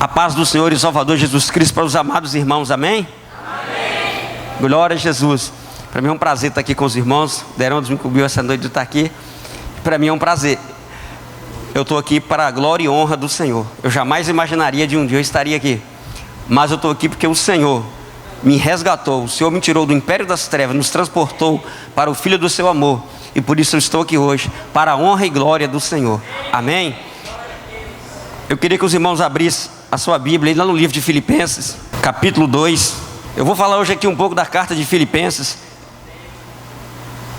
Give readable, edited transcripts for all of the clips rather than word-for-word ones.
A paz do Senhor e Salvador Jesus Cristo para os amados irmãos, amém? Amém. Glória a Jesus. Para mim é um prazer estar aqui com os irmãos. Derondes me incumbiu essa noite de estar aqui. Para mim é um prazer. Eu estou aqui para a glória e honra do Senhor. Eu jamais imaginaria de um dia eu estaria aqui. Mas eu estou aqui porque o Senhor me resgatou. O Senhor me tirou do império das trevas, nos transportou para o Filho do seu amor. E por isso eu estou aqui hoje, para a honra e glória do Senhor. Amém? Eu queria que os irmãos abrissem a sua Bíblia lá no livro de Filipenses, capítulo 2. Eu vou falar hoje aqui um pouco da carta de Filipenses.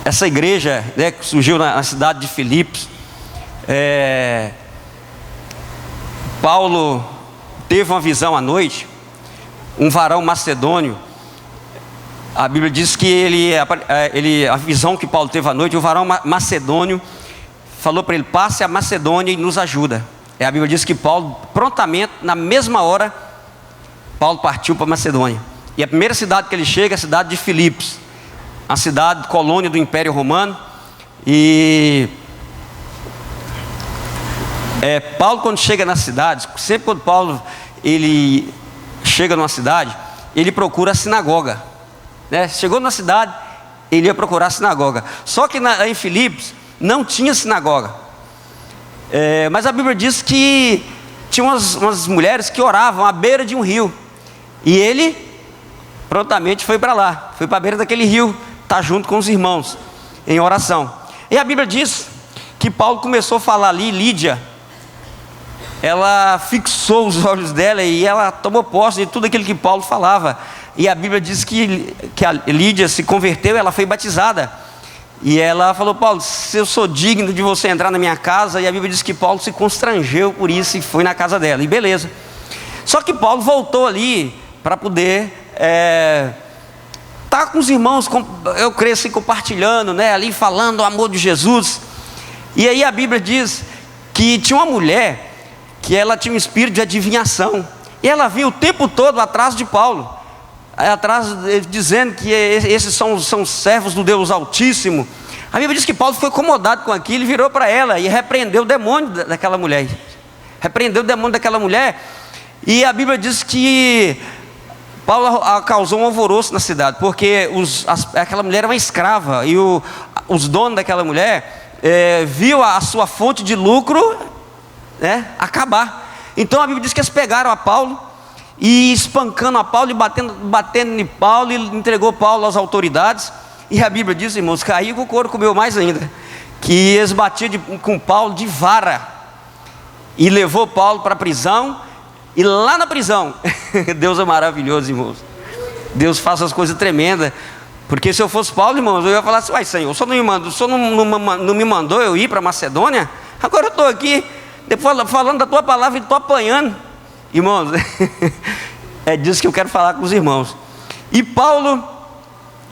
Essa igreja, né, que surgiu na cidade de Filipos. Paulo teve uma visão à noite. Um varão macedônio. A Bíblia diz que a visão que Paulo teve à noite, o varão macedônio falou para ele: passe a Macedônia e nos ajuda. A Bíblia diz que Paulo, prontamente, na mesma hora, Paulo partiu para Macedônia. E a primeira cidade que ele chega é a cidade de Filipos, a cidade colônia do Império Romano. E Paulo, quando chega na cidade, sempre quando Paulo ele chega numa cidade, ele procura a sinagoga, né? Chegou na cidade, ele ia procurar a sinagoga. Só que em Filipos não tinha sinagoga. Mas a Bíblia diz que tinha umas mulheres que oravam à beira de um rio. E ele prontamente foi para lá, foi para a beira daquele rio, tá junto com os irmãos em oração. E a Bíblia diz que Paulo começou a falar ali. Lídia, ela fixou os olhos dela e ela tomou posse de tudo aquilo que Paulo falava. E a Bíblia diz que a Lídia se converteu, ela foi batizada. E ela falou: Paulo, se eu sou digno de você entrar na minha casa. E a Bíblia diz que Paulo se constrangeu por isso e foi na casa dela. E beleza. Só que Paulo voltou ali para poder estar com os irmãos, eu creio assim, compartilhando, né, ali falando o amor de Jesus. E aí a Bíblia diz que tinha uma mulher que ela tinha um espírito de adivinhação. E ela vinha o tempo todo atrás de Paulo, atrás, dizendo que esses são servos do Deus Altíssimo. A Bíblia diz que Paulo ficou incomodado com aquilo e virou para ela e repreendeu o demônio daquela mulher. Repreendeu o demônio daquela mulher. E a Bíblia diz que Paulo causou um alvoroço na cidade, porque aquela mulher era uma escrava. E os donos daquela mulher viu a sua fonte de lucro, né, acabar. Então a Bíblia diz que eles pegaram a Paulo e espancando a Paulo e batendo em Paulo, e entregou Paulo às autoridades. E a Bíblia diz, irmãos, caiu que o couro comeu mais ainda, que eles batiam com Paulo de vara e levou Paulo para a prisão. E lá na prisão, Deus é maravilhoso, irmãos. Deus faz as coisas tremendas. Porque se eu fosse Paulo, irmãos, eu ia falar assim: uai, Senhor, o Senhor não me mandou eu ir para Macedônia? Agora eu estou aqui, depois falando da tua palavra e estou apanhando. Irmãos, é disso que eu quero falar com os irmãos. E Paulo,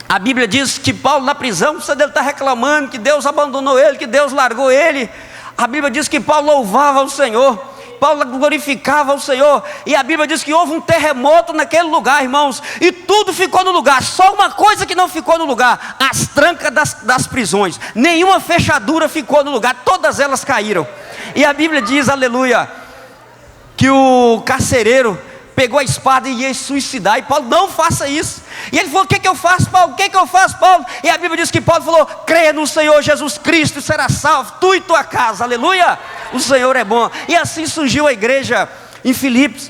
a Bíblia diz que Paulo na prisão, ele está reclamando que Deus abandonou ele, que Deus largou ele. A Bíblia diz que Paulo louvava o Senhor, Paulo glorificava o Senhor. E a Bíblia diz que houve um terremoto naquele lugar, irmãos, e tudo ficou no lugar. Só uma coisa que não ficou no lugar: as trancas das prisões. Nenhuma fechadura ficou no lugar, todas elas caíram. E a Bíblia diz, aleluia, que o carcereiro pegou a espada e ia suicidar. E Paulo: não faça isso. E ele falou: o que eu faço, Paulo? O que eu faço, Paulo? E a Bíblia diz que Paulo falou: creia no Senhor Jesus Cristo e será salvo, tu e tua casa. Aleluia, o Senhor é bom. E assim surgiu a igreja em Filipos.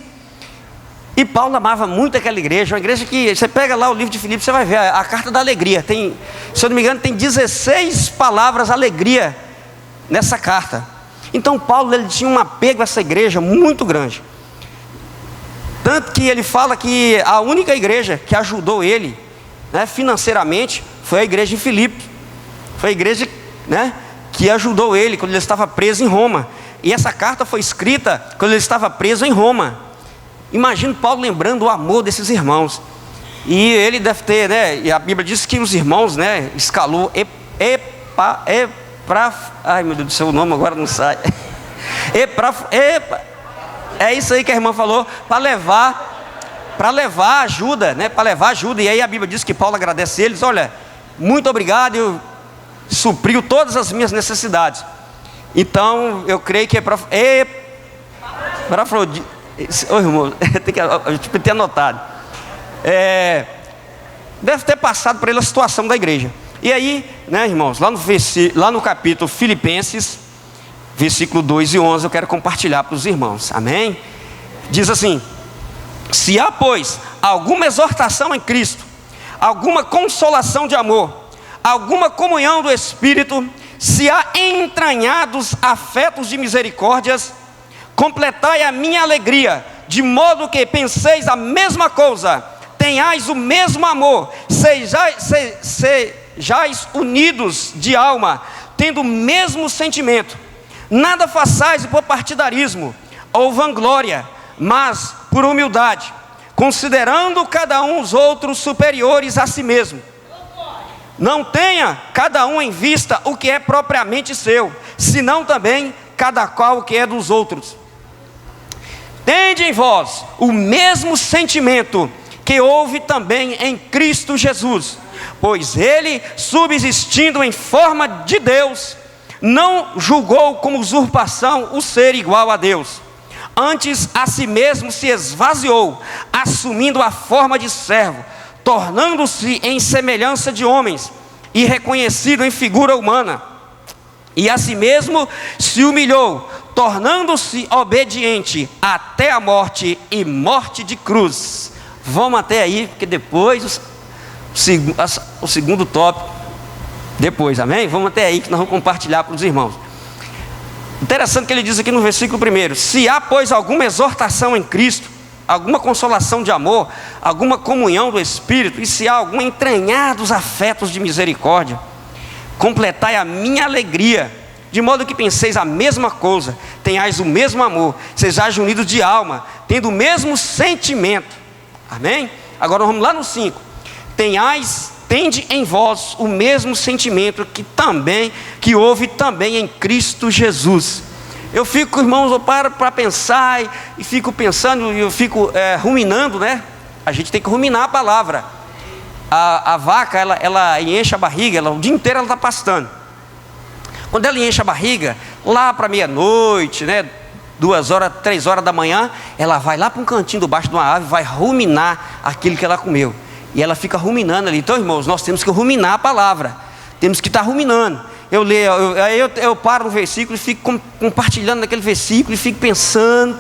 E Paulo amava muito aquela igreja. Uma igreja que, você pega lá o livro de Filipos, você vai ver a carta da alegria. Tem, se eu não me engano, tem 16 palavras alegria nessa carta. Então Paulo, ele tinha um apego a essa igreja muito grande. Tanto que ele fala que a única igreja que ajudou ele, né, financeiramente, foi a igreja em Filipos. Foi a igreja, né, que ajudou ele quando ele estava preso em Roma. E essa carta foi escrita quando ele estava preso em Roma. Imagina Paulo lembrando o amor desses irmãos. E ele deve ter, né, e a Bíblia diz que os irmãos, né, escalou ai meu Deus do céu, o nome agora não sai. É isso aí que a irmã falou, para levar ajuda, né? Para levar ajuda. E aí a Bíblia diz que Paulo agradece eles: olha, muito obrigado, eu supriu todas as minhas necessidades. Então eu creio que Ô irmão, eu tive que ter anotado. Deve ter passado por ele a situação da igreja. E aí, né, irmãos, lá no capítulo Filipenses, versículo 2 e 11, eu quero compartilhar para os irmãos, amém? Diz assim: se há, pois, alguma exortação em Cristo, alguma consolação de amor, alguma comunhão do Espírito, se há entranhados afetos de misericórdias, completai a minha alegria, de modo que penseis a mesma coisa, tenhais o mesmo amor, sejais unidos de alma, tendo o mesmo sentimento. Nada façais por partidarismo ou vanglória, mas por humildade, considerando cada um os outros superiores a si mesmo. Não tenha cada um em vista o que é propriamente seu, senão também cada qual o que é dos outros. Tende em vós o mesmo sentimento que houve também em Cristo Jesus, pois ele, subsistindo em forma de Deus, não julgou como usurpação o ser igual a Deus. Antes a si mesmo se esvaziou, assumindo a forma de servo, tornando-se em semelhança de homens, e reconhecido em figura humana. E a si mesmo se humilhou, tornando-se obediente até a morte, e morte de cruz. Vamos até aí, porque depois o segundo tópico, depois, amém? Vamos até aí que nós vamos compartilhar para os irmãos. Interessante que ele diz aqui no versículo 1: se há, pois, alguma exortação em Cristo, alguma consolação de amor, alguma comunhão do Espírito, e se há algum entranhados afetos de misericórdia, completai a minha alegria, de modo que penseis a mesma coisa, tenhais o mesmo amor, sejais unidos de alma, tendo o mesmo sentimento. Amém? Agora vamos lá no 5. Tende em vós o mesmo sentimento que houve também em Cristo Jesus. Eu fico, irmãos, eu paro para pensar e fico pensando, eu fico ruminando, né? A gente tem que ruminar a palavra. A vaca, ela enche a barriga, o dia inteiro ela está pastando. Quando ela enche a barriga, lá para meia-noite, né? 2 horas, 3 horas da manhã, ela vai lá para um cantinho debaixo de uma árvore, vai ruminar aquilo que ela comeu. E ela fica ruminando ali. Então, irmãos, nós temos que ruminar a palavra. Temos que estar ruminando. Eu leio, eu paro no versículo e fico compartilhando naquele versículo e fico pensando,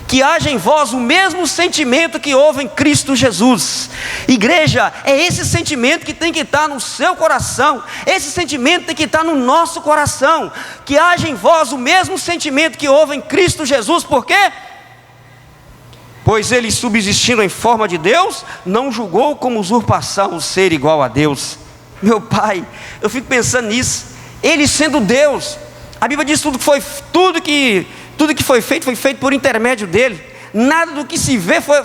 que haja em vós o mesmo sentimento que houve em Cristo Jesus. Igreja, é esse sentimento que tem que estar no seu coração, esse sentimento tem que estar no nosso coração, que haja em vós o mesmo sentimento que houve em Cristo Jesus. Por quê? Pois ele, subsistindo em forma de Deus, não julgou como usurpação o ser igual a Deus. Meu Pai, eu fico pensando nisso. Ele sendo Deus, a Bíblia diz tudo que foi feito por intermédio dele. Nada do que se vê foi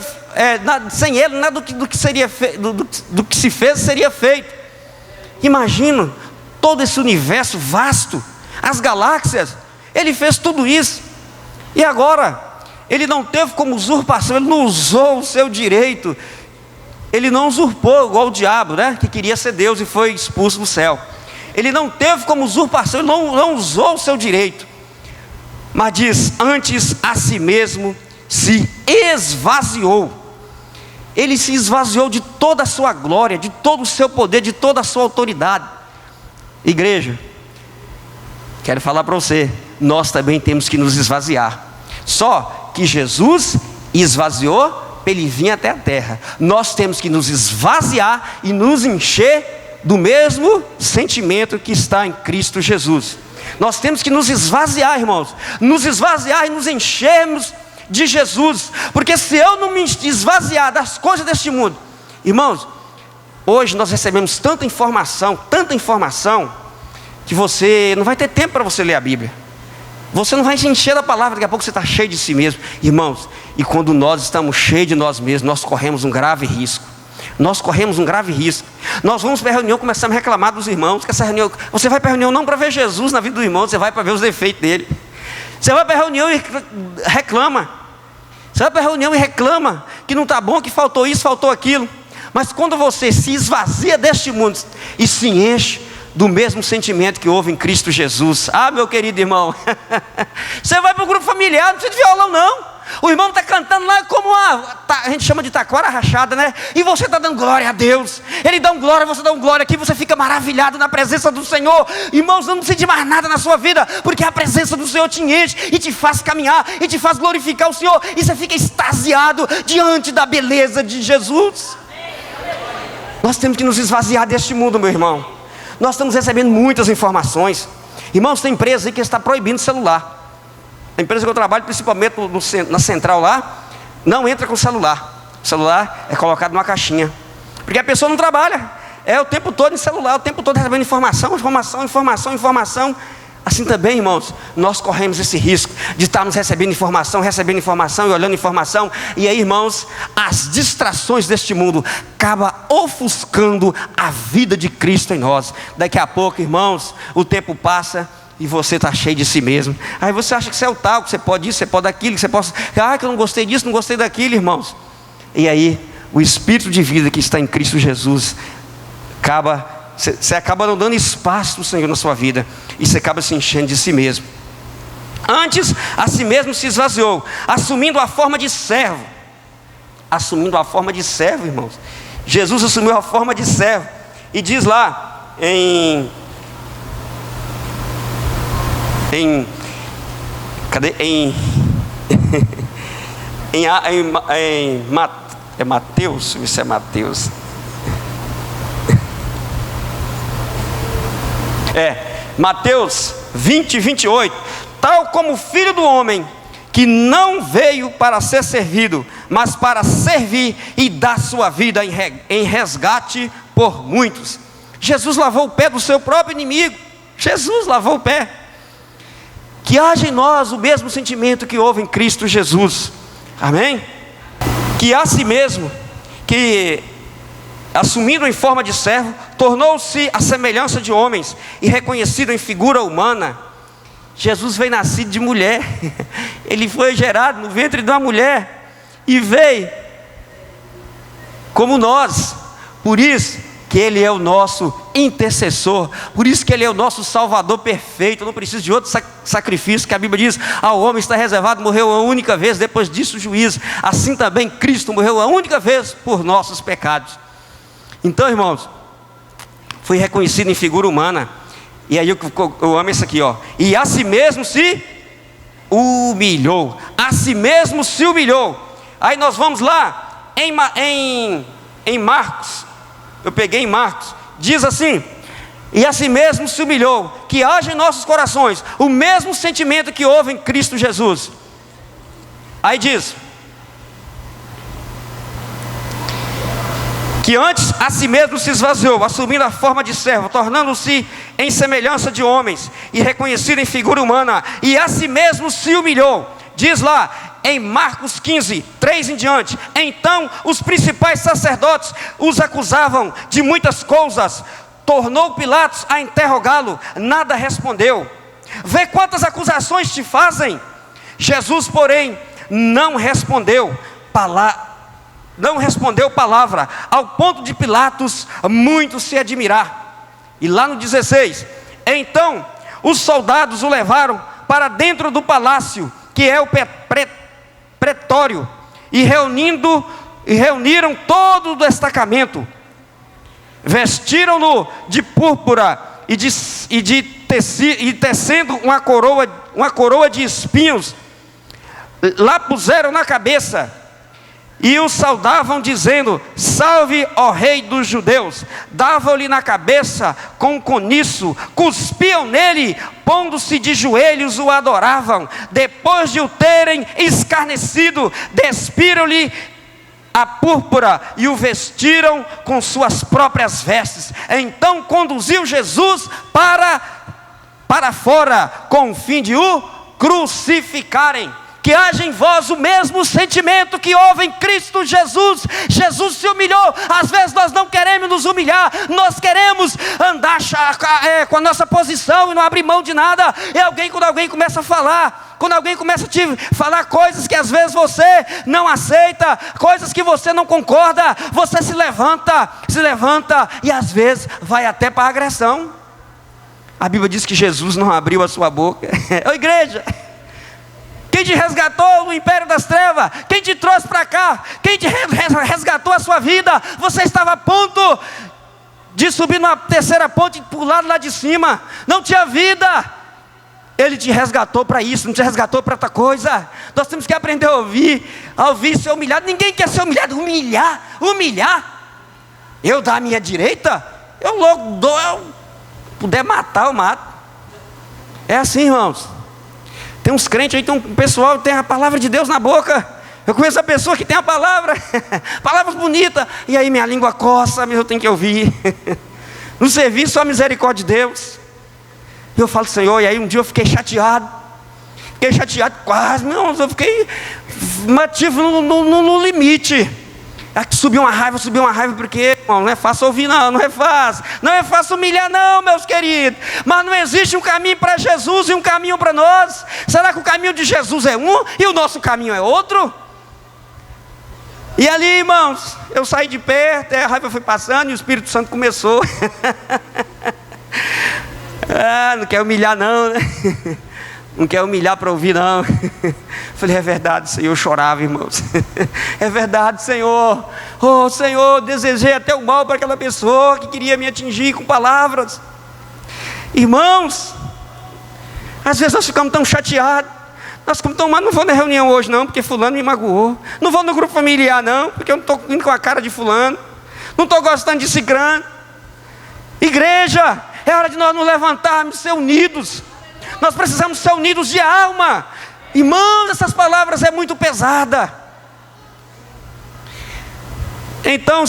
sem ele, nada do que se fez seria feito. Imagina todo esse universo vasto, as galáxias. Ele fez tudo isso. E agora ele não teve como usurpação, ele não usou o seu direito. Ele não usurpou igual o diabo, né? Que queria ser Deus e foi expulso do céu. Ele não teve como usurpação, ele não usou o seu direito. Mas diz, antes a si mesmo se esvaziou. Ele se esvaziou de toda a sua glória, de todo o seu poder, de toda a sua autoridade. Igreja, quero falar para você, nós também temos que nos esvaziar. Só que Jesus esvaziou para ele vir até a terra. Nós temos que nos esvaziar e nos encher do mesmo sentimento que está em Cristo Jesus. Nós temos que nos esvaziar, irmãos, nos esvaziar e nos enchermos de Jesus, porque se eu não me esvaziar das coisas deste mundo, irmãos, hoje nós recebemos tanta informação, que você não vai ter tempo para você ler a Bíblia. Você não vai se encher da palavra, daqui a pouco você está cheio de si mesmo. Irmãos, e quando nós estamos cheios de nós mesmos, nós corremos um grave risco. Nós vamos para a reunião, começamos a reclamar dos irmãos, que essa reunião, você vai para a reunião não para ver Jesus na vida do irmão, você vai para ver os defeitos dele. Você vai para a reunião e reclama. Você vai para a reunião e reclama que não está bom, que faltou isso, faltou aquilo. Mas quando você se esvazia deste mundo e se enche do mesmo sentimento que houve em Cristo Jesus, meu querido irmão, você vai para o grupo familiar, não precisa de violão não. O irmão está cantando lá como a gente chama de taquara rachada, né? E você está dando glória a Deus. Ele dá um glória, você dá um glória aqui, você fica maravilhado na presença do Senhor. Irmãos, não precisa de mais nada na sua vida, porque a presença do Senhor te enche e te faz caminhar e te faz glorificar o Senhor. E você fica extasiado diante da beleza de Jesus. Nós temos que nos esvaziar deste mundo, meu irmão. Nós estamos recebendo muitas informações. Irmãos, tem empresa aí que está proibindo celular. A empresa que eu trabalho, principalmente na central lá, não entra com celular. O celular é colocado numa caixinha, porque a pessoa não trabalha, é o tempo todo em celular, o tempo todo recebendo informação. Assim também, irmãos, nós corremos esse risco de estarmos recebendo informação e olhando informação. E aí, irmãos, as distrações deste mundo acabam ofuscando a vida de Cristo em nós. Daqui a pouco, irmãos, o tempo passa e você está cheio de si mesmo. Aí você acha que você é o tal, que você pode isso, você pode aquilo, que você pode... que eu não gostei disso, não gostei daquilo, irmãos. E aí, o Espírito de vida que está em Cristo Jesus você acaba não dando espaço para o Senhor na sua vida, e você acaba se enchendo de si mesmo. Antes, a si mesmo se esvaziou, assumindo a forma de servo. Assumindo a forma de servo, irmãos. Jesus assumiu a forma de servo. E diz lá em Mateus, deixa eu ver se é Mateus. Mateus 20, 28. Tal como o Filho do Homem, que não veio para ser servido, mas para servir e dar sua vida em resgate por muitos. Jesus lavou o pé do seu próprio inimigo. Jesus lavou o pé. Que haja em nós o mesmo sentimento que houve em Cristo Jesus. Amém? Que a si mesmo, que assumindo em forma de servo, tornou-se a semelhança de homens e reconhecido em figura humana. Jesus veio nascido de mulher. Ele foi gerado no ventre de uma mulher e veio como nós. Por isso que Ele é o nosso intercessor, por isso que Ele é o nosso Salvador perfeito. Não precisa de outro sacrifício, que a Bíblia diz: ao homem está reservado, morreu uma única vez, depois disso o juízo. Assim também Cristo morreu uma única vez por nossos pecados. Então, irmãos, foi reconhecido em figura humana. E aí eu amo isso aqui, ó. E a si mesmo se humilhou. A si mesmo se humilhou. Aí nós vamos lá em Marcos. Eu peguei em Marcos. Diz assim: e a si mesmo se humilhou. Que haja em nossos corações o mesmo sentimento que houve em Cristo Jesus. Aí diz: que antes a si mesmo se esvaziou, assumindo a forma de servo, tornando-se em semelhança de homens, e reconhecido em figura humana, e a si mesmo se humilhou. Diz lá em Marcos 15, 3 em diante: então os principais sacerdotes os acusavam de muitas coisas. Tornou Pilatos a interrogá-lo, nada respondeu. Vê quantas acusações te fazem. Jesus, porém, não respondeu palavra, ao ponto de Pilatos muito se admirar. E lá no 16: então os soldados o levaram para dentro do palácio, que é o pretório, e reuniram todo o destacamento, vestiram-no de púrpura e tecendo uma coroa de espinhos, lá puseram na cabeça, e o saudavam dizendo: salve, ó rei dos judeus. Davam-lhe na cabeça com coniço, cuspiam nele, pondo-se de joelhos o adoravam. Depois de o terem escarnecido, despiram-lhe a púrpura e o vestiram com suas próprias vestes. Então conduziu Jesus para fora, com o fim de o crucificarem. Que haja em vós o mesmo sentimento que houve em Cristo Jesus. Jesus se humilhou. Às vezes nós não queremos nos humilhar, nós queremos andar com a nossa posição e não abrir mão de nada. Quando alguém começa a falar, quando alguém começa a te falar coisas que às vezes você não aceita, coisas que você não concorda, você se levanta e às vezes vai até para a agressão. A Bíblia diz que Jesus não abriu a sua boca. Ô igreja, Quem te resgatou do império das trevas? Quem te trouxe para cá? Quem te resgatou a sua vida? Você estava a ponto de subir numa terceira ponte e pular lá de cima. Não tinha vida. Ele te resgatou para isso, não te resgatou para outra coisa. Nós temos que aprender a ouvir ser humilhado. Ninguém quer ser humilhado. Humilhar. Eu da minha direita, eu logo dou, eu puder matar, eu mato. É assim, irmãos. Tem uns crentes aí, tem um pessoal que tem a palavra de Deus na boca. Eu conheço a pessoa que tem a palavra, palavras bonitas, e aí minha língua coça, mas eu tenho que ouvir. No serviço, só a misericórdia de Deus. Eu falo, Senhor, e aí um dia eu fiquei chateado quase, não, eu fiquei, mantive no limite. Subiu uma raiva, porque, irmão, não é fácil ouvir não é fácil humilhar não, meus queridos. Mas não existe um caminho para Jesus e um caminho para nós. Será que o caminho de Jesus é um e o nosso caminho é outro? E ali, irmãos, eu saí de perto, a raiva foi passando e o Espírito Santo começou. Não quer humilhar não, né? Não quer humilhar para ouvir não. Falei, é verdade, Senhor. Eu chorava, irmãos. É verdade, Senhor. Oh, Senhor, desejei até o mal para aquela pessoa que queria me atingir com palavras. Irmãos, às vezes nós ficamos tão chateados. Nós ficamos tão mal, não vou na reunião hoje não, porque fulano me magoou. Não vou no grupo familiar não, porque eu não estou indo com a cara de fulano. Não estou gostando de cicrano. Igreja, é hora de nós nos levantarmos, ser unidos. Nós precisamos ser unidos de alma. Irmãos, essas palavras é muito pesada. Então,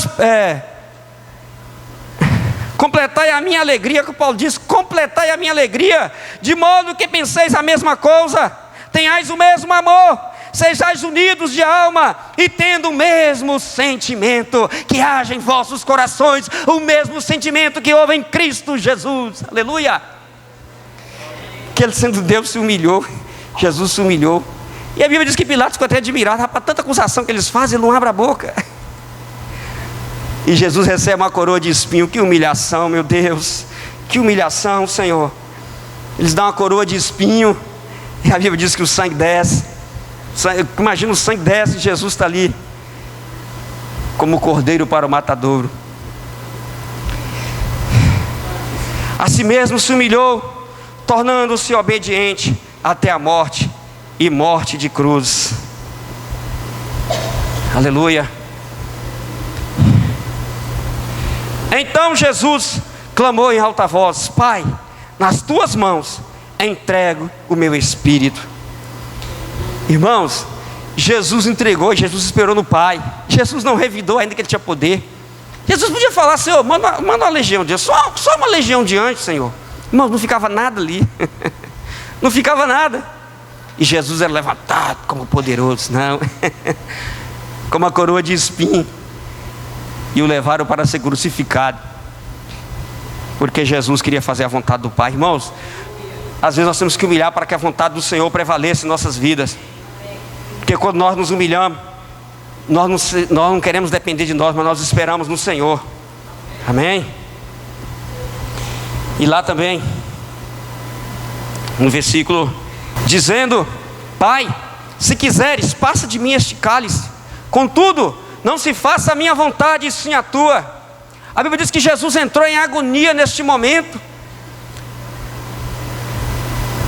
completai a minha alegria, que o Paulo diz, completai a minha alegria, de modo que penseis a mesma coisa, tenhais o mesmo amor, sejais unidos de alma, e tendo o mesmo sentimento, que haja em vossos corações, o mesmo sentimento que houve em Cristo Jesus, aleluia. Que ele sendo Deus se humilhou, Jesus se humilhou, e a Bíblia diz que Pilatos ficou até admirado, rapaz, tanta acusação que eles fazem, ele não abre a boca, e Jesus recebe uma coroa de espinho. Que humilhação, meu Deus, que humilhação, Senhor. Eles dão uma coroa de espinho, e a Bíblia diz que o sangue desce. Imagina, o sangue desce e Jesus está ali como cordeiro para o matadouro. A si mesmo se humilhou, tornando-se obediente até a morte, e morte de cruz. Aleluia. Então Jesus clamou em alta voz: Pai, nas tuas mãos entrego o meu espírito. Irmãos, Jesus entregou, Jesus esperou no Pai. Jesus não revidou ainda que ele tinha poder. Jesus podia falar: Senhor, manda uma legião de anjos, só uma legião de anjos, Senhor. Irmãos, não ficava nada ali. Não ficava nada. E Jesus era levantado como poderoso, não. Com uma coroa de espinho. E o levaram para ser crucificado. Porque Jesus queria fazer a vontade do Pai. Irmãos, às vezes nós temos que humilhar para que a vontade do Senhor prevaleça em nossas vidas. Porque quando nós nos humilhamos, nós não queremos depender de nós, mas nós esperamos no Senhor. Amém? E lá também, no versículo, dizendo: Pai, se quiseres, passa de mim este cálice, contudo, não se faça a minha vontade, e sim a tua. A Bíblia diz que Jesus entrou em agonia neste momento.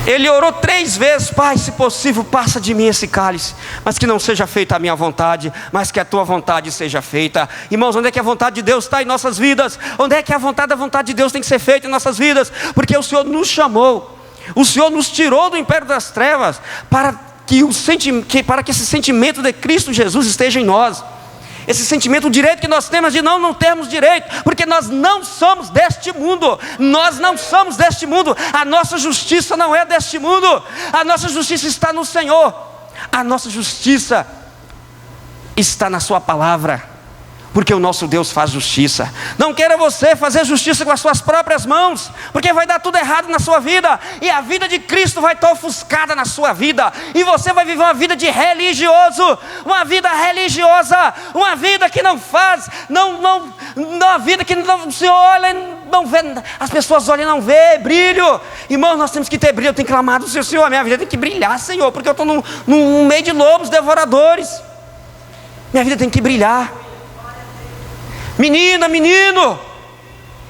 Ele orou 3 vezes: Pai, se possível, passa de mim esse cálice, mas que não seja feita a minha vontade, mas que a tua vontade seja feita. Irmãos, onde é que a vontade de Deus está em nossas vidas? Onde é que a vontade de Deus tem que ser feita em nossas vidas? Porque o Senhor nos chamou, o Senhor nos tirou do império das trevas, para que esse sentimento de Cristo Jesus esteja em nós. Esse sentimento, o direito que nós temos de não termos direito, porque nós não somos deste mundo. Nós não somos deste mundo. A nossa justiça não é deste mundo. A nossa justiça está no Senhor. A nossa justiça está na sua palavra, porque o nosso Deus faz justiça. Não queira você fazer justiça com as suas próprias mãos, porque vai dar tudo errado na sua vida, e a vida de Cristo vai estar ofuscada na sua vida, e você vai viver uma vida de religioso, uma vida religiosa, uma vida que não faz, uma vida que não, o Senhor olha, não vê, as pessoas olham e não vê brilho. Irmãos, nós temos que ter brilho. Eu tenho clamado ao Senhor: Senhor, minha vida tem que brilhar, Senhor, porque eu estou num meio de lobos devoradores. Minha vida tem que brilhar. Menina, menino,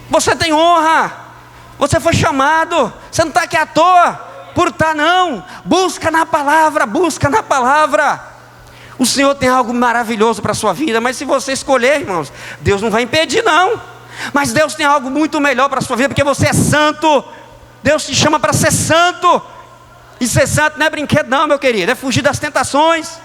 você tem honra, você foi chamado, você não está aqui à toa por estar, não. Busca na palavra, busca na palavra. O Senhor tem algo maravilhoso para a sua vida, mas se você escolher, irmãos, Deus não vai impedir, não. Mas Deus tem algo muito melhor para a sua vida, porque você é santo. Deus te chama para ser santo. E ser santo não é brinquedo, não, meu querido. É fugir das tentações,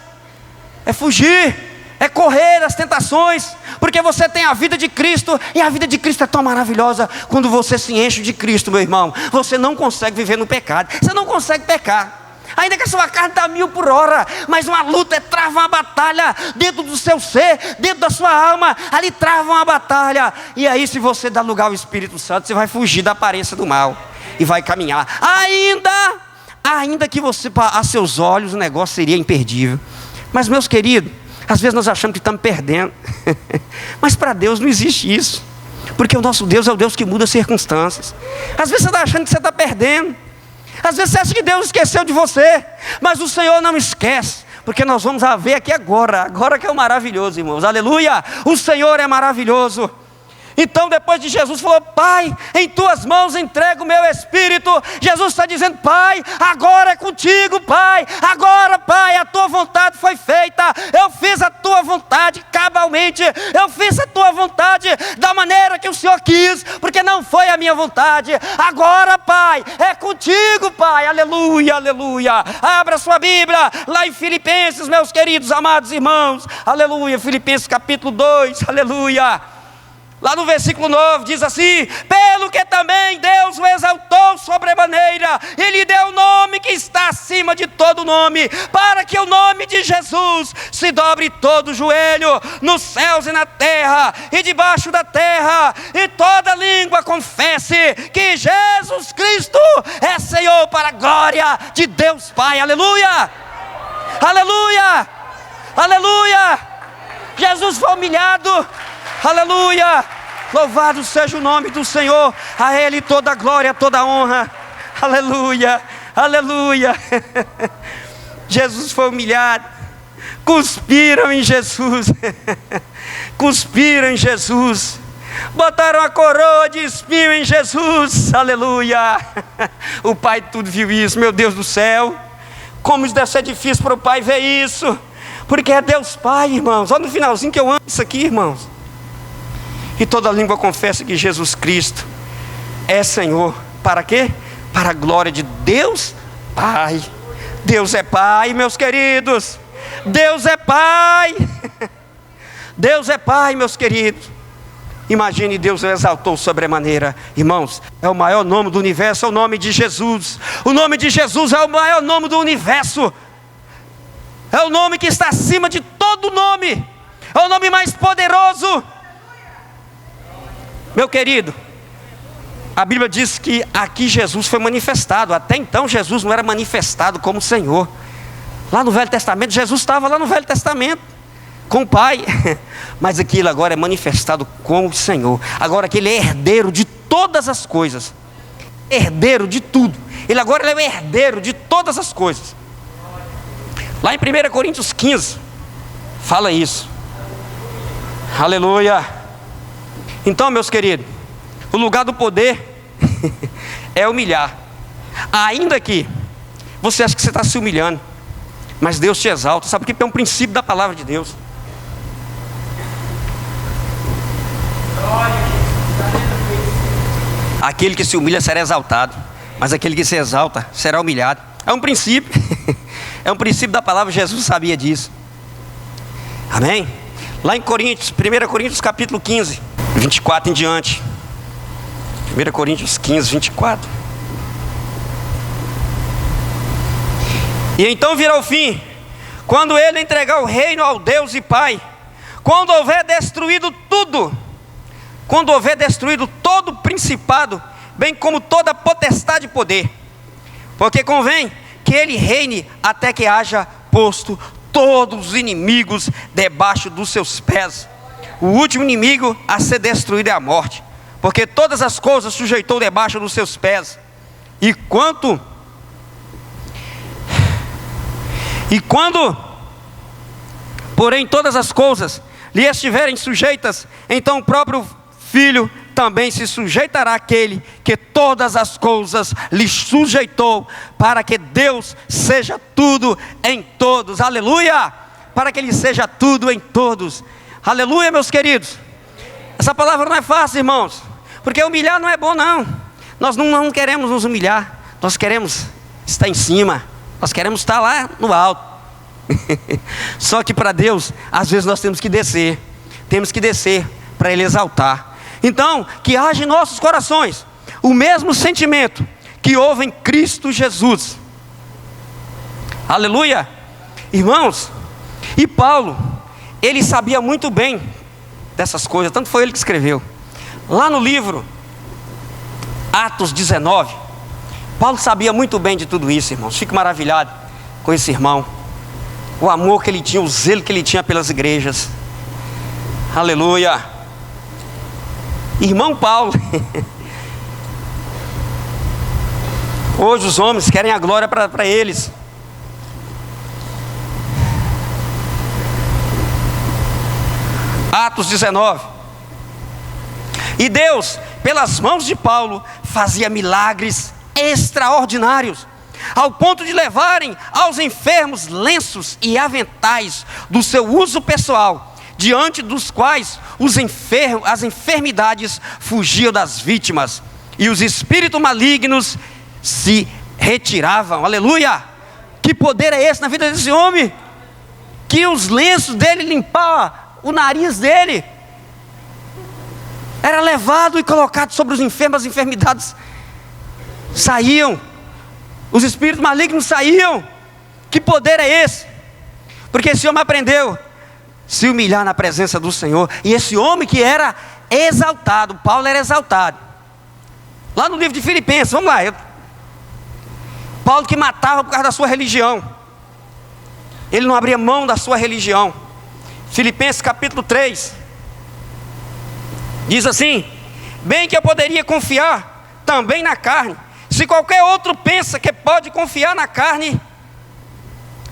é fugir, é correr das tentações, porque você tem a vida de Cristo, e a vida de Cristo é tão maravilhosa. Quando você se enche de Cristo, meu irmão, você não consegue viver no pecado, você não consegue pecar. Ainda que a sua carne está 1000 por hora, mas uma luta trava uma batalha dentro do seu ser, dentro da sua alma, ali trava uma batalha. E aí, se você dá lugar ao Espírito Santo, você vai fugir da aparência do mal e vai caminhar. Ainda que você, a seus olhos, o negócio seria imperdível. Mas, meus queridos, às vezes nós achamos que estamos perdendo, mas para Deus não existe isso, porque o nosso Deus é o Deus que muda as circunstâncias. Às vezes você está achando que você está perdendo, às vezes você acha que Deus esqueceu de você, mas o Senhor não esquece, porque nós vamos ver aqui agora que é o maravilhoso, irmãos, aleluia. O Senhor é maravilhoso. Então, depois de Jesus falou: Pai, em tuas mãos entrego o meu espírito. Jesus está dizendo: Pai, agora é contigo, Pai. Agora, Pai, a tua vontade foi feita. Eu fiz a tua vontade cabalmente. Eu fiz a tua vontade da maneira que o Senhor quis, porque não foi a minha vontade. Agora, Pai, é contigo, Pai. Aleluia, aleluia. Abra sua Bíblia lá em Filipenses, meus queridos, amados irmãos. Aleluia, Filipenses capítulo 2, aleluia. Lá no versículo 9 diz assim: pelo que também Deus o exaltou sobremaneira, e lhe deu o nome que está acima de todo nome, para que o nome de Jesus se dobre todo o joelho, nos céus e na terra, e debaixo da terra, e toda língua confesse que Jesus Cristo é Senhor, para a glória de Deus Pai. Aleluia, aleluia, aleluia. Jesus foi humilhado. Aleluia, louvado seja o nome do Senhor, a Ele toda a glória, toda a honra. Aleluia, aleluia. Jesus foi humilhado, cuspiram em Jesus, cuspiram em Jesus, botaram a coroa de espinho em Jesus, aleluia. O Pai tudo viu isso, meu Deus do céu, como isso deve ser difícil para o Pai ver isso, porque é Deus Pai, irmãos. Olha no finalzinho que eu amo isso aqui, irmãos. E toda língua confessa que Jesus Cristo é Senhor. Para quê? Para a glória de Deus Pai. Deus é Pai, meus queridos. Deus é Pai. Deus é Pai, meus queridos. Imagine, Deus o exaltou sobremaneira. Irmãos, é o maior nome do universo, é o nome de Jesus. O nome de Jesus é o maior nome do universo. É o nome que está acima de todo nome. É o nome mais poderoso. Meu querido, a Bíblia diz que aqui Jesus foi manifestado. Até então Jesus não era manifestado como Senhor. Lá no Velho Testamento, Jesus estava lá no Velho Testamento com o Pai, mas aquilo agora é manifestado como Senhor. Agora que Ele é herdeiro de todas as coisas, herdeiro de tudo. Ele agora é o herdeiro de todas as coisas. Lá em 1 Coríntios 15 fala isso. Aleluia. Então, meus queridos, o lugar do poder é humilhar. Ainda que você acha que você está se humilhando, mas Deus te exalta. Sabe por quê? É um princípio da palavra de Deus. Aquele que se humilha será exaltado, mas aquele que se exalta será humilhado. É um princípio. É um princípio da palavra. Jesus sabia disso. Amém? Lá em Coríntios, 1 Coríntios capítulo 15, 24 em diante. 1 Coríntios 15, 24. E então virá o fim, quando Ele entregar o reino ao Deus e Pai, quando houver destruído tudo, quando houver destruído todo o principado, bem como toda potestade e poder, porque convém que Ele reine até que haja posto todos os inimigos debaixo dos seus pés. O último inimigo a ser destruído é a morte, porque todas as coisas sujeitou debaixo dos seus pés. E quando, porém, todas as coisas lhe estiverem sujeitas, então o próprio Filho também se sujeitará àquele que todas as coisas lhe sujeitou, para que Deus seja tudo em todos. Aleluia! Para que Ele seja tudo em todos. Aleluia, meus queridos. Essa palavra não é fácil, irmãos, porque humilhar não é bom, não. Nós não queremos nos humilhar, nós queremos estar em cima, nós queremos estar lá no alto. Só que para Deus, às vezes nós temos que descer para Ele exaltar. Então, que haja em nossos corações o mesmo sentimento que houve em Cristo Jesus. Aleluia, irmãos. E Paulo, ele sabia muito bem dessas coisas, tanto foi ele que escreveu. Lá no livro Atos 19, Paulo sabia muito bem de tudo isso, irmãos. Fico maravilhado com esse irmão, o amor que ele tinha, o zelo que ele tinha pelas igrejas. Aleluia. Irmão Paulo. Hoje os homens querem a glória para eles. Atos 19. E Deus, pelas mãos de Paulo, fazia milagres extraordinários, ao ponto de levarem aos enfermos lenços e aventais do seu uso pessoal, diante dos quais as enfermidades fugiam das vítimas, e os espíritos malignos se retiravam. Aleluia! Que poder é esse na vida desse homem? Que os lenços dele limpavam o nariz dele, era levado e colocado sobre os enfermos, as enfermidades saíam, os espíritos malignos saíam. Que poder é esse? Porque esse homem aprendeu a se humilhar na presença do Senhor. E esse homem que era exaltado, Paulo era exaltado. Lá no livro de Filipenses, vamos lá, Paulo que matava por causa da sua religião, ele não abria mão da sua religião. Filipenses capítulo 3 diz assim: bem que eu poderia confiar também na carne. Se qualquer outro pensa que pode confiar na carne,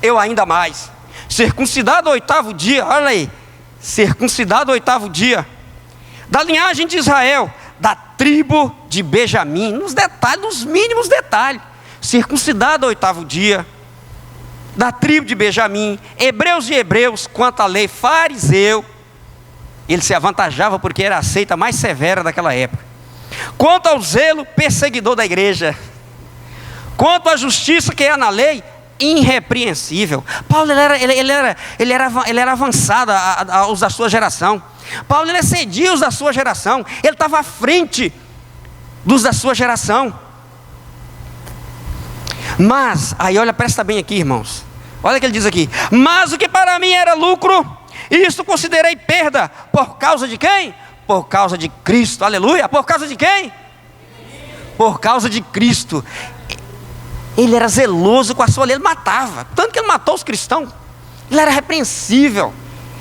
eu ainda mais. Circuncidado ao 8º dia, olha aí, circuncidado ao 8º dia, da linhagem de Israel, da tribo de Benjamim, nos detalhes, nos mínimos detalhes, circuncidado ao 8º dia, da tribo de Benjamim, hebreus de hebreus, quanto à lei, fariseu. Ele se avantajava porque era a seita mais severa daquela época. Quanto ao zelo, perseguidor da igreja. Quanto à justiça que é na lei, irrepreensível. Paulo ele era avançado aos da sua geração. Paulo ele excedia os da sua geração. Ele estava à frente dos da sua geração. Mas, aí olha, presta bem aqui, irmãos. Olha o que ele diz aqui: mas o que para mim era lucro, isto considerei perda. Por causa de quem? Por causa de Cristo. Aleluia. Por causa de quem? Por causa de Cristo. Ele era zeloso com a sua lei, ele matava. Tanto que ele matou os cristãos. Ele era repreensível.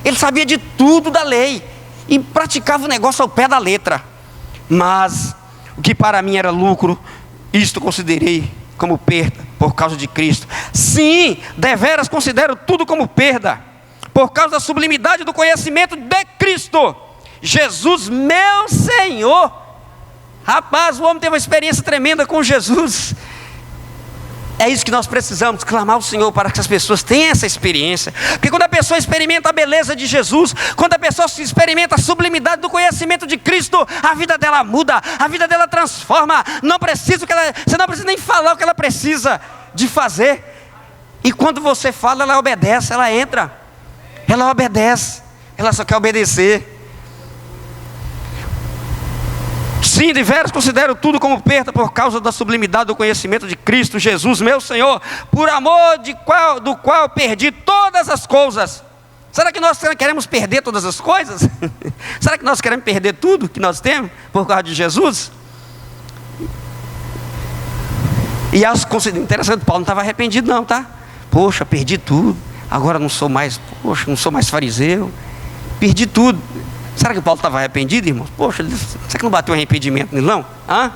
Ele sabia de tudo da lei e praticava o negócio ao pé da letra. Mas o que para mim era lucro, isto considerei como perda por causa de Cristo. Sim, deveras considero tudo como perda, por causa da sublimidade do conhecimento de Cristo Jesus, meu Senhor. Rapaz, o homem teve uma experiência tremenda com Jesus. É isso que nós precisamos, clamar ao Senhor para que as pessoas tenham essa experiência. Porque quando a pessoa experimenta a beleza de Jesus, quando a pessoa experimenta a sublimidade do conhecimento de Cristo, a vida dela muda, a vida dela transforma. Você não precisa nem falar o que ela precisa de fazer. E quando você fala, ela obedece, ela entra, ela obedece, ela só quer obedecer. Sim, deveras considero tudo como perda por causa da sublimidade do conhecimento de Cristo Jesus, meu Senhor, por amor do qual perdi todas as coisas. Será que nós queremos perder todas as coisas? Será que nós queremos perder tudo que nós temos por causa de Jesus? E interessante, Paulo não estava arrependido não, tá? Poxa, perdi tudo, agora não sou mais fariseu, perdi tudo. Será que Paulo estava arrependido, irmãos? Poxa, será que não bateu arrependimento nele, não? Hã?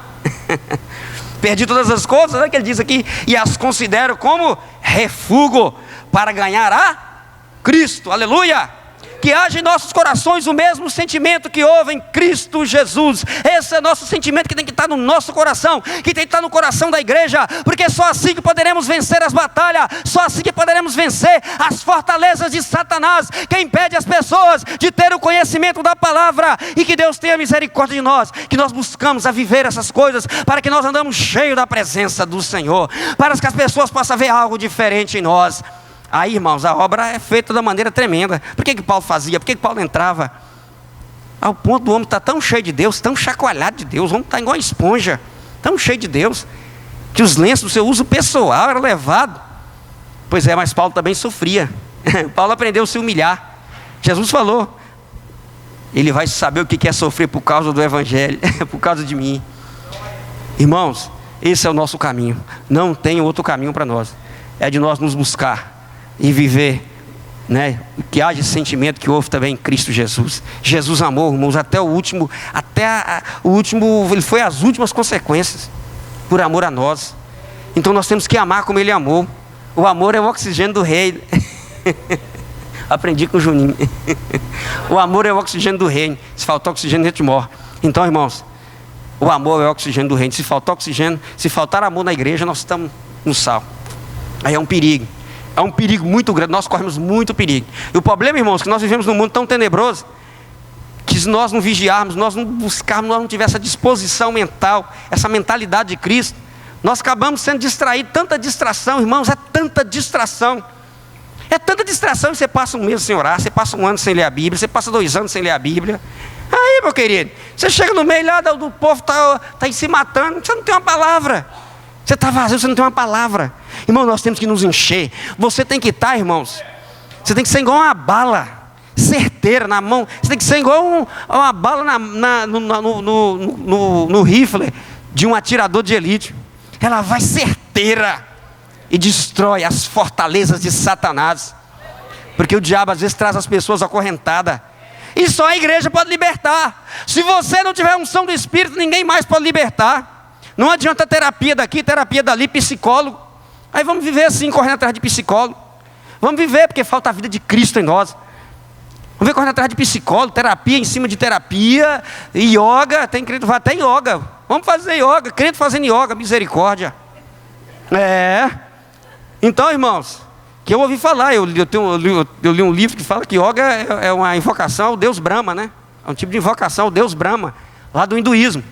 Perdi todas as coisas, olha o que ele diz aqui, e as considero como refúgio para ganhar a Cristo, aleluia. Que haja em nossos corações o mesmo sentimento que houve em Cristo Jesus. Esse é o nosso sentimento que tem que estar no nosso coração, que tem que estar no coração da igreja, porque só assim que poderemos vencer as batalhas, só assim que poderemos vencer as fortalezas de Satanás, que impede as pessoas de ter o conhecimento da palavra. E que Deus tenha misericórdia de nós, que nós buscamos a viver essas coisas, para que nós andamos cheios da presença do Senhor, para que as pessoas possam ver algo diferente em nós. Aí, irmãos, a obra é feita de maneira tremenda. Por que Paulo fazia? Por que Paulo entrava? Ao ponto do homem estar tão cheio de Deus, tão chacoalhado de Deus, o homem está igual uma esponja, tão cheio de Deus, que os lenços do seu uso pessoal eram levados. Pois é, mas Paulo também sofria. Paulo aprendeu a se humilhar. Jesus falou, ele vai saber o que é sofrer por causa do Evangelho, por causa de mim. Irmãos, esse é o nosso caminho. Não tem outro caminho para nós. É de nós nos buscar e viver, né, que haja esse sentimento que houve também em Cristo Jesus. Jesus amou, irmãos, até o último, ele foi às últimas consequências, por amor a nós. Então nós temos que amar como Ele amou. O amor é o oxigênio do reino. Aprendi com o Juninho. O amor é o oxigênio do reino. Se faltar oxigênio, a gente morre. Então, irmãos, o amor é o oxigênio do reino. Se faltar oxigênio, se faltar amor na igreja, nós estamos no sal. Aí é um perigo. É um perigo muito grande, nós corremos muito perigo. E o problema, irmãos, é que nós vivemos num mundo tão tenebroso, que se nós não vigiarmos, nós não buscarmos, nós não tivermos essa disposição mental, essa mentalidade de Cristo, nós acabamos sendo distraídos. Tanta distração, irmãos, é tanta distração. É tanta distração, você passa um mês sem orar, você passa um ano sem ler a Bíblia, você passa 2 anos sem ler a Bíblia. Aí, meu querido, você chega no meio lá do povo, está aí se matando, você não tem uma palavra. Você está vazio, você não tem uma palavra. Irmão, nós temos que nos encher. Você tem que estar, irmãos, você tem que ser igual uma bala certeira na mão. Você tem que ser igual uma bala no rifle de um atirador de elite. Ela vai certeira e destrói as fortalezas de Satanás. Porque o diabo às vezes traz as pessoas acorrentadas. E só a igreja pode libertar. Se você não tiver unção do Espírito, ninguém mais pode libertar. Não adianta terapia daqui, terapia dali, psicólogo. Aí vamos viver assim, correndo atrás de psicólogo. Vamos viver, porque falta a vida de Cristo em nós. Vamos ver correndo atrás de psicólogo, terapia em cima de terapia, yoga, tem crente que vai até yoga. Vamos fazer yoga, crente fazendo yoga, misericórdia. Então, irmãos, que eu ouvi falar, eu li um livro que fala que yoga é uma invocação ao Deus Brahma, né? É um tipo de invocação ao Deus Brahma, lá do hinduísmo.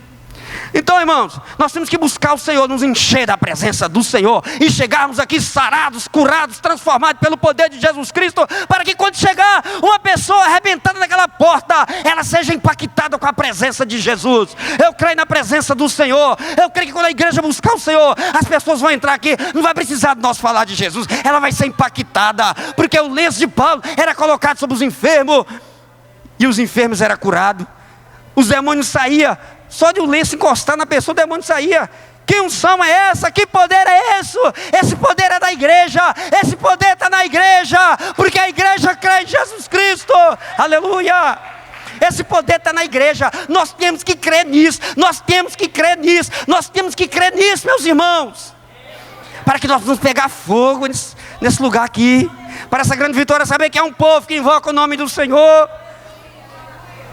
Então, irmãos, nós temos que buscar o Senhor, nos encher da presença do Senhor e chegarmos aqui sarados, curados, transformados pelo poder de Jesus Cristo, para que quando chegar uma pessoa arrebentada naquela porta, ela seja impactada com a presença de Jesus. Eu creio na presença do Senhor. Eu creio que quando a igreja buscar o Senhor, as pessoas vão entrar aqui, não vai precisar de nós falar de Jesus, ela vai ser impactada, porque o lenço de Paulo era colocado sobre os enfermos, e os enfermos eram curados. Os demônios saíam. Só de um lenço encostar na pessoa, o demônio saía. Que unção é essa? Que poder é esse? Esse poder é da igreja. Esse poder está na igreja, porque a igreja crê em Jesus Cristo. Aleluia. Esse poder está na igreja. Nós temos que crer nisso. Nós temos que crer nisso. Nós temos que crer nisso, meus irmãos, para que nós vamos pegar fogo nesse lugar aqui, para essa grande vitória, saber que é um povo que invoca o nome do Senhor.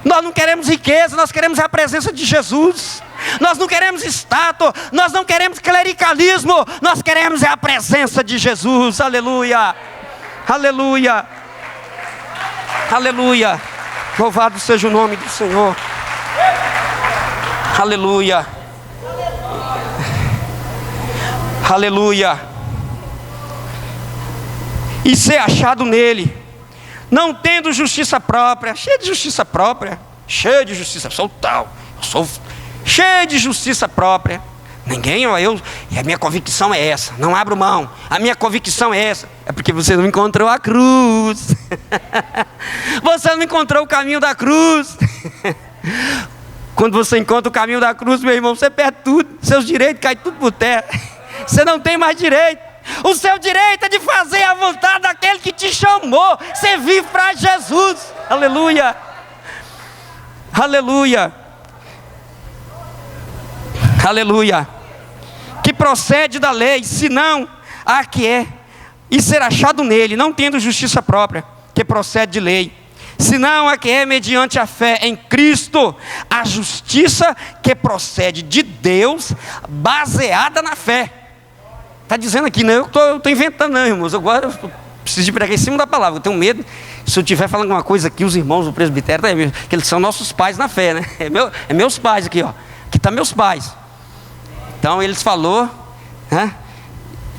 Nós não queremos riqueza, nós queremos a presença de Jesus. Nós não queremos estátua, nós não queremos clericalismo, nós queremos a presença de Jesus. Aleluia, aleluia, aleluia. Louvado seja o nome do Senhor. Aleluia, aleluia. E ser achado nele, não tendo justiça própria, cheio de justiça própria, cheio de justiça, sou tal, eu sou cheio de justiça própria. Ninguém, e a minha convicção é essa, não abro mão, a minha convicção é essa. É porque você não encontrou a cruz. Você não encontrou o caminho da cruz. Quando você encontra o caminho da cruz, meu irmão, você perde tudo, seus direitos caem tudo por terra. Você não tem mais direito. O seu direito é de fazer a vontade daquele que te chamou. Você vive para Jesus. Aleluia. Aleluia. Aleluia. Que procede da lei, senão a que é, e ser achado nele, não tendo justiça própria, que procede de lei, senão a que é mediante a fé em Cristo, a justiça que procede de Deus, baseada na fé. Está dizendo aqui, não, eu estou inventando não, irmãos, agora eu preciso de pregar em cima da palavra, eu tenho medo, se eu estiver falando alguma coisa aqui, os irmãos do presbitério, que eles são nossos pais na fé, né? É meus pais aqui, ó. Aqui estão meus pais. Então eles falaram, né?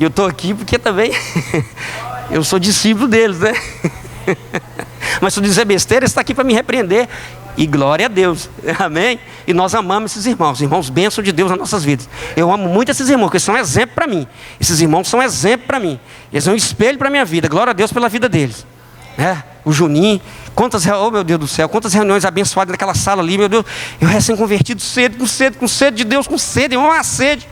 Eu estou aqui porque também eu sou discípulo deles, né? Mas se eu dizer besteira, ele está aqui para me repreender. E glória a Deus, amém? E nós amamos esses irmãos bênção de Deus nas nossas vidas. Eu amo muito esses irmãos, porque eles são um exemplo para mim. Esses irmãos são um exemplo para mim. Eles são um espelho para a minha vida. Glória a Deus pela vida deles. O Juninho, oh meu Deus do céu, quantas reuniões abençoadas naquela sala ali, meu Deus. Eu recém-convertido, com sede de Deus, com sede, uma sede.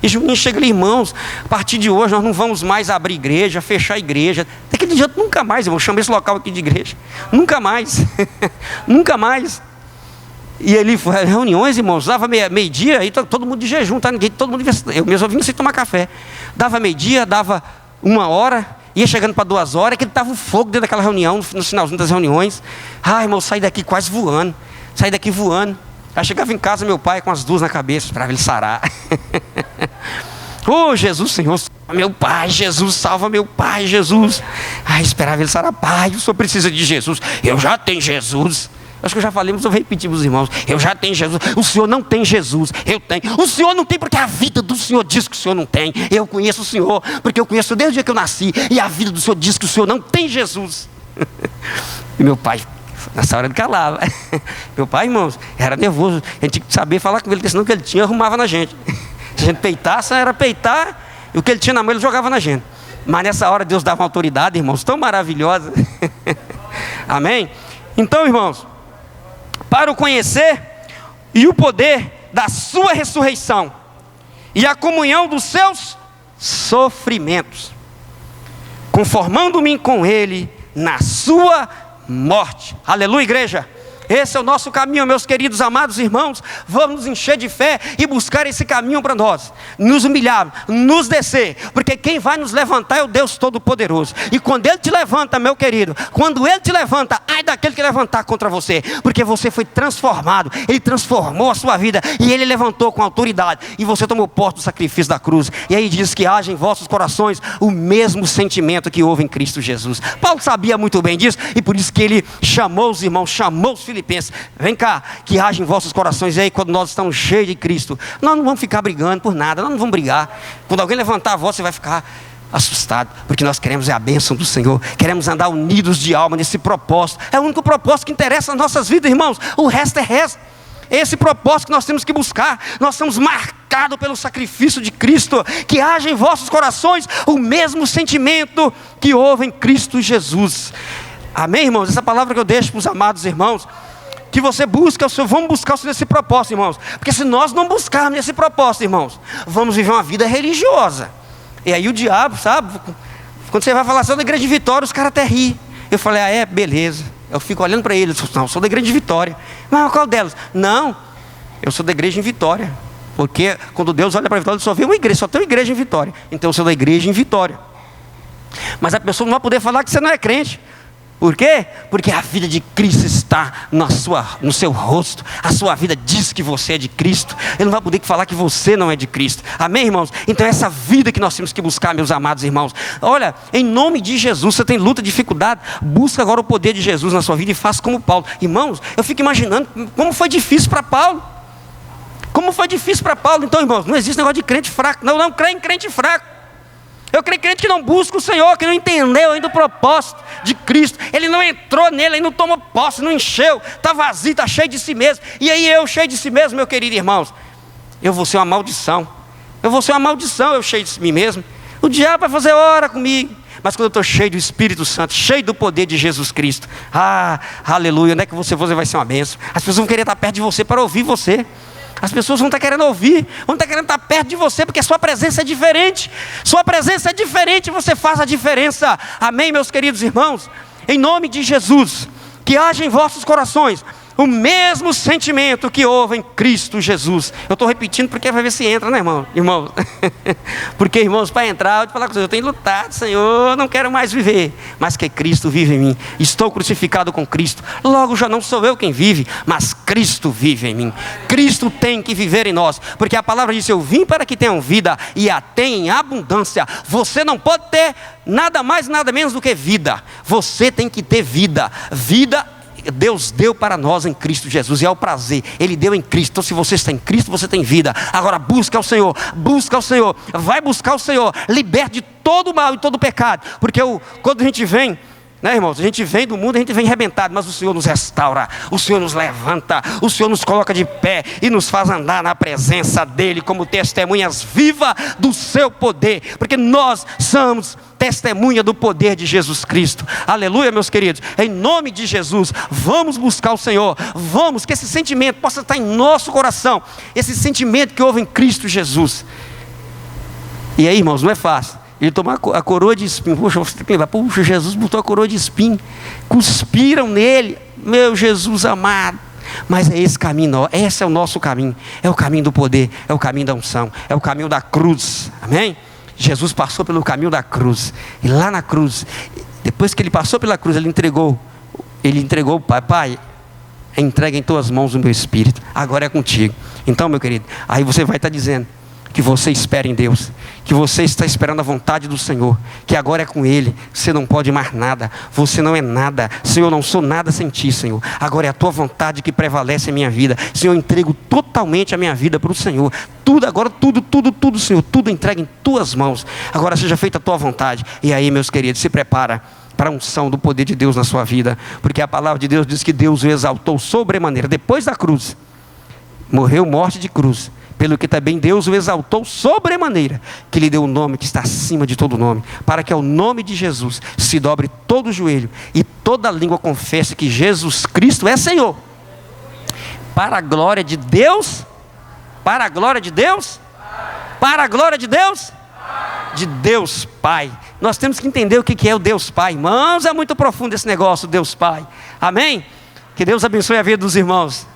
E Juninho chega ali, irmãos, a partir de hoje nós não vamos mais abrir igreja, fechar a igreja. Daquele dia nunca mais, irmão, chama esse local aqui de igreja. Nunca mais, nunca mais. E ele foi reuniões, irmãos, dava meio-dia, aí todo mundo de jejum, tá? Todo mundo, eu mesmo vim sem tomar café. Dava meio-dia, dava 1h, ia chegando para 2h, que ele estava um fogo dentro daquela reunião, no finalzinho das reuniões. Irmão, saí daqui quase voando, Aí chegava em casa, meu pai com as 2 na cabeça, esperava ele sarar. Oh, Jesus, Senhor, salva meu pai, Jesus, salva meu pai, Jesus. Esperava ele sarar, pai, o senhor precisa de Jesus. Eu já tenho Jesus. Acho que eu já falei, mas eu vou repetir para os irmãos. Eu já tenho Jesus. O senhor não tem Jesus. Eu tenho. O senhor não tem porque a vida do senhor diz que o senhor não tem. Eu conheço o senhor, porque eu conheço desde o dia que eu nasci. E a vida do senhor diz que o senhor não tem Jesus. E meu pai, nessa hora ele calava. Meu pai, irmãos, era nervoso. A gente tinha que saber falar com ele, porque senão o que ele tinha arrumava na gente. Se a gente peitasse, era peitar. E o que ele tinha na mão, ele jogava na gente. Mas nessa hora Deus dava uma autoridade, irmãos, tão maravilhosa. Amém? Então, irmãos, para o conhecer e o poder da sua ressurreição e a comunhão dos seus sofrimentos, conformando-me com ele na sua morte. Aleluia, igreja. Esse é o nosso caminho, meus queridos amados irmãos. Vamos nos encher de fé e buscar esse caminho para nós, nos humilhar, nos descer, porque quem vai nos levantar é o Deus Todo-Poderoso. E quando Ele te levanta, meu querido, quando Ele te levanta, ai daquele que levantar contra você, porque você foi transformado, Ele transformou a sua vida e Ele levantou com autoridade, e você tomou posse do sacrifício da cruz. E aí diz que haja em vossos corações o mesmo sentimento que houve em Cristo Jesus. Paulo sabia muito bem disso, e por isso que ele chamou os irmãos, chamou os filipenses. Vem cá, que haja em vossos corações. E aí quando nós estamos cheios de Cristo, nós não vamos ficar brigando por nada, nós não vamos brigar. Quando alguém levantar a voz, você vai ficar assustado, porque nós queremos a bênção do Senhor, queremos andar unidos de alma nesse propósito. É o único propósito que interessa nas nossas vidas, irmãos. O resto é resto. Esse propósito que nós temos que buscar. Nós somos marcados pelo sacrifício de Cristo. Que haja em vossos corações o mesmo sentimento que houve em Cristo Jesus. Amém, irmãos? Essa palavra que eu deixo para os amados irmãos, que você busca o Senhor, vamos buscar o Senhor nesse propósito, irmãos. Porque se nós não buscarmos nesse propósito, irmãos, vamos viver uma vida religiosa. E aí o diabo, sabe, quando você vai falar, sou da igreja de Vitória, os caras até riem. Eu falei, beleza. Eu fico olhando para eles, não, eu sou da igreja de Vitória. Mas qual delas? Não, eu sou da igreja em Vitória. Porque quando Deus olha para Vitória, ele só vê uma igreja, só tem uma igreja em Vitória. Então eu sou da igreja em Vitória. Mas a pessoa não vai poder falar que você não é crente. Por quê? Porque a vida de Cristo está no seu rosto. A sua vida diz que você é de Cristo. Ele não vai poder falar que você não é de Cristo. Amém, irmãos? Então é essa vida que nós temos que buscar, meus amados irmãos. Olha, em nome de Jesus, você tem luta, dificuldade, busca agora o poder de Jesus na sua vida e faça como Paulo. Irmãos, eu fico imaginando como foi difícil para Paulo. Como foi difícil para Paulo. Então, irmãos, não existe negócio de crente fraco. Não creio em crente fraco. Eu creio em crente que não busca o Senhor, que não entendeu ainda o propósito de Cristo. Ele não entrou nele, ele não tomou posse, não encheu, está vazio, está cheio de si mesmo. E aí eu, cheio de si mesmo, meu querido irmãos, eu vou ser uma maldição. Eu cheio de mim mesmo. O diabo vai fazer hora comigo. Mas quando eu estou cheio do Espírito Santo, cheio do poder de Jesus Cristo, aleluia, onde é que você vai ser uma bênção. As pessoas vão querer estar perto de você para ouvir você. As pessoas vão estar querendo ouvir, vão estar querendo estar perto de você, porque a sua presença é diferente. Sua presença é diferente, você faz a diferença. Amém, meus queridos irmãos? Em nome de Jesus, que haja em vossos corações o mesmo sentimento que houve em Cristo Jesus. Eu estou repetindo porque vai ver se entra, né, irmãos? Porque, irmãos, para entrar, eu te falar com vocês, eu tenho lutado, Senhor, não quero mais viver, mas que Cristo vive em mim. Estou crucificado com Cristo, logo já não sou eu quem vive, mas Cristo vive em mim. Cristo tem que viver em nós, porque a palavra diz: eu vim para que tenham vida e a tenham em abundância. Você não pode ter nada mais, nada menos do que vida. Você tem que ter vida. Vida Deus deu para nós em Cristo Jesus, e é o prazer, Ele deu em Cristo. Então se você está em Cristo, você tem vida. Agora busca o Senhor, vai buscar o Senhor, liberte de todo o mal e todo o pecado, porque quando a gente vem, né, irmãos, a gente vem do mundo, a gente vem arrebentado, mas o Senhor nos restaura, o Senhor nos levanta, o Senhor nos coloca de pé e nos faz andar na presença dEle, como testemunhas vivas do seu poder, porque nós somos testemunha do poder de Jesus Cristo. Aleluia, meus queridos. Em nome de Jesus, vamos buscar o Senhor. Vamos, que esse sentimento possa estar em nosso coração, esse sentimento que houve em Cristo Jesus. E aí, irmãos, não é fácil. Ele tomar a coroa de espinho. Poxa, você tem que lembrar. Puxa, Jesus botou a coroa de espinho. Cuspiram nele. Meu Jesus amado. Mas é esse caminho, esse é o nosso caminho. É o caminho do poder, é o caminho da unção, é o caminho da cruz. Amém? Jesus passou pelo caminho da cruz. E lá na cruz, depois que ele passou pela cruz, ele entregou o Pai, entrega em tuas mãos o meu espírito. Agora é contigo. Então, meu querido, aí você vai estar dizendo que você espera em Deus, que você está esperando a vontade do Senhor, que agora é com Ele, você não pode mais nada, você não é nada. Senhor, eu não sou nada sem Ti, Senhor, agora é a Tua vontade que prevalece em minha vida. Senhor, eu entrego totalmente a minha vida para o Senhor, tudo, agora tudo, Senhor, tudo entrega em Tuas mãos, agora seja feita a Tua vontade. E aí, meus queridos, se prepara para a unção do poder de Deus na sua vida, porque a palavra de Deus diz que Deus o exaltou sobremaneira, depois da cruz, morreu morte de cruz, pelo que também Deus o exaltou sobremaneira, que lhe deu o nome que está acima de todo nome, para que ao nome de Jesus se dobre todo o joelho e toda língua confesse que Jesus Cristo é Senhor, para a glória de Deus, para a glória de Deus, para a glória de Deus, de Deus Pai. Nós temos que entender o que é o Deus Pai, irmãos. É muito profundo esse negócio, Deus Pai. Amém? Que Deus abençoe a vida dos irmãos.